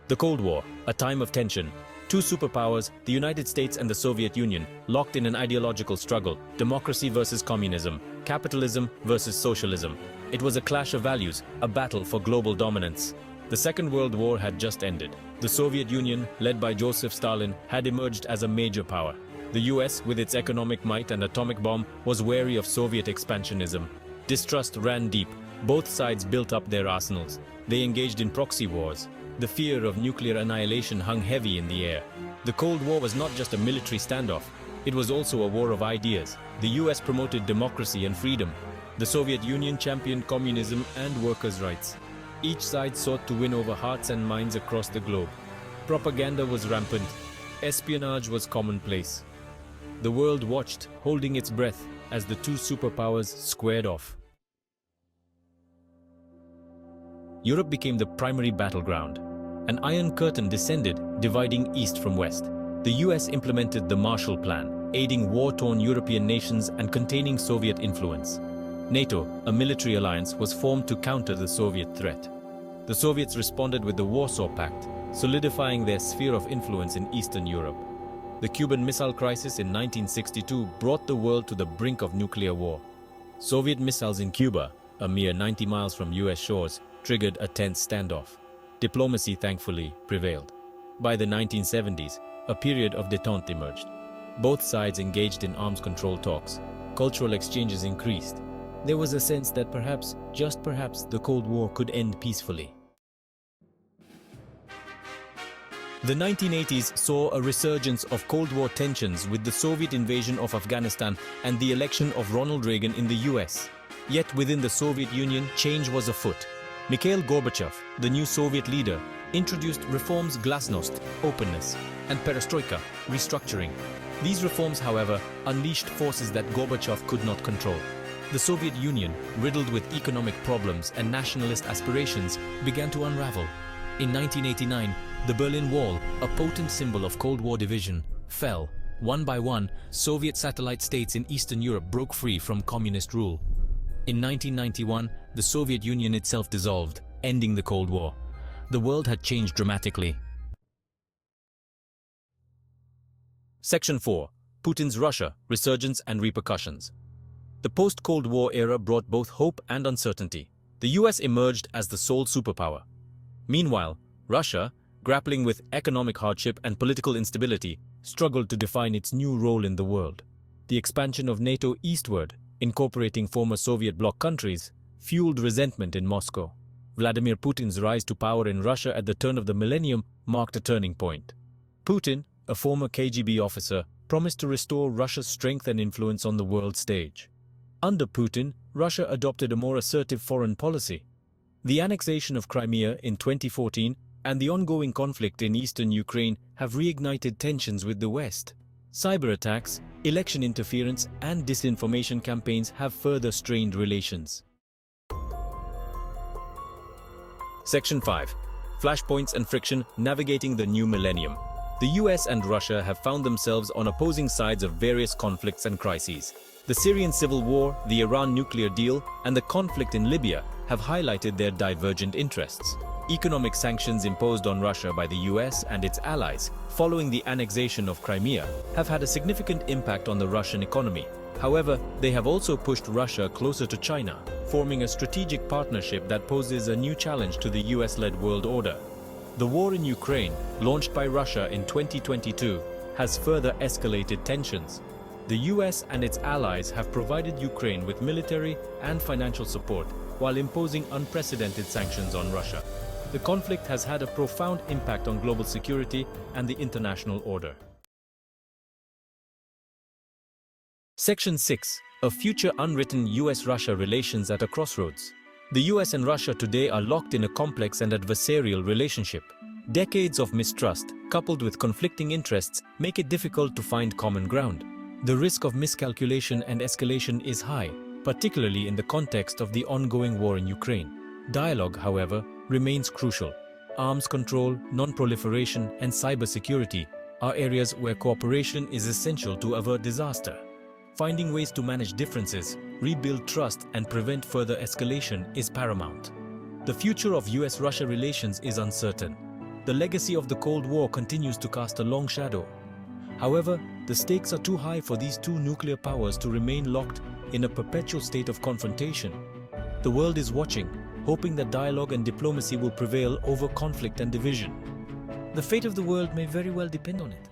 The Cold War, a time of tension. Two superpowers, the United States and the Soviet Union, locked in an ideological struggle, democracy versus communism, capitalism versus socialism. It was a clash of values, a battle for global dominance. The Second World War had just ended. The Soviet Union, led by Joseph Stalin, had emerged as a major power. The US, with its economic might and atomic bomb, was wary of Soviet expansionism. Distrust ran deep. Both sides built up their arsenals. They engaged in proxy wars. The fear of nuclear annihilation hung heavy in the air. The Cold War was not just a military standoff. It was also a war of ideas. The US promoted democracy and freedom. The Soviet Union championed communism and workers' rights. Each side sought to win over hearts and minds across the globe. Propaganda was rampant. Espionage was commonplace. The world watched, holding its breath, as the two superpowers squared off. Europe became the primary battleground. An iron curtain descended, dividing East from West. The US implemented the Marshall Plan, aiding war-torn European nations and containing Soviet influence. NATO, a military alliance, was formed to counter the Soviet threat. The Soviets responded with the Warsaw Pact, solidifying their sphere of influence in Eastern Europe. The Cuban Missile Crisis in 1962 brought the world to the brink of nuclear war. Soviet missiles in Cuba, a mere 90 miles from US shores, triggered a tense standoff. Diplomacy, thankfully, prevailed. By the 1970s, a period of détente emerged. Both sides engaged in arms control talks. Cultural exchanges increased. There was a sense that perhaps, just perhaps, the Cold War could end peacefully. The 1980s saw a resurgence of Cold War tensions with the Soviet invasion of Afghanistan and the election of Ronald Reagan in the US. Yet within the Soviet Union, change was afoot. Mikhail Gorbachev, the new Soviet leader, introduced reforms glasnost, openness, and perestroika, restructuring. These reforms, however, unleashed forces that Gorbachev could not control. The Soviet Union, riddled with economic problems and nationalist aspirations, began to unravel. In 1989, the Berlin Wall, a potent symbol of Cold War division, fell. One by one, Soviet satellite states in Eastern Europe broke free from communist rule. In 1991, the Soviet Union itself dissolved, ending the Cold War. The world had changed dramatically. Section 4. Putin's Russia, Resurgence and Repercussions. The post-Cold War era brought both hope and uncertainty. The US emerged as the sole superpower. Meanwhile, Russia, grappling with economic hardship and political instability, struggled to define its new role in the world. The expansion of NATO eastward, incorporating former Soviet bloc countries, fueled resentment in Moscow. Vladimir Putin's rise to power in Russia at the turn of the millennium marked a turning point. Putin, a former KGB officer, promised to restore Russia's strength and influence on the world stage. Under Putin, Russia adopted a more assertive foreign policy. The annexation of Crimea in 2014 and the ongoing conflict in eastern Ukraine have reignited tensions with the West. Cyber attacks, election interference, and disinformation campaigns have further strained relations. Section 5. Flashpoints and friction navigating the new millennium. The US and Russia have found themselves on opposing sides of various conflicts and crises. The Syrian civil war, the Iran nuclear deal, and the conflict in Libya have highlighted their divergent interests. Economic sanctions imposed on Russia by the US and its allies following the annexation of Crimea have had a significant impact on the Russian economy. However, they have also pushed Russia closer to China, forming a strategic partnership that poses a new challenge to the US-led world order. The war in Ukraine, launched by Russia in 2022, has further escalated tensions. The US and its allies have provided Ukraine with military and financial support while imposing unprecedented sanctions on Russia. The conflict has had a profound impact on global security and the international order. Section 6. A future unwritten US-Russia relations at a crossroads. The US and Russia today are locked in a complex and adversarial relationship. Decades of mistrust, coupled with conflicting interests, make it difficult to find common ground. The risk of miscalculation and escalation is high, particularly in the context of the ongoing war in Ukraine. Dialogue, however, remains crucial. Arms control, non-proliferation, and cybersecurity are areas where cooperation is essential to avert disaster. Finding ways to manage differences, rebuild trust, and prevent further escalation is paramount. The future of US-Russia relations is uncertain. The legacy of the Cold War continues to cast a long shadow. However, the stakes are too high for these two nuclear powers to remain locked in a perpetual state of confrontation. The world is watching, hoping that dialogue and diplomacy will prevail over conflict and division. The fate of the world may very well depend on it.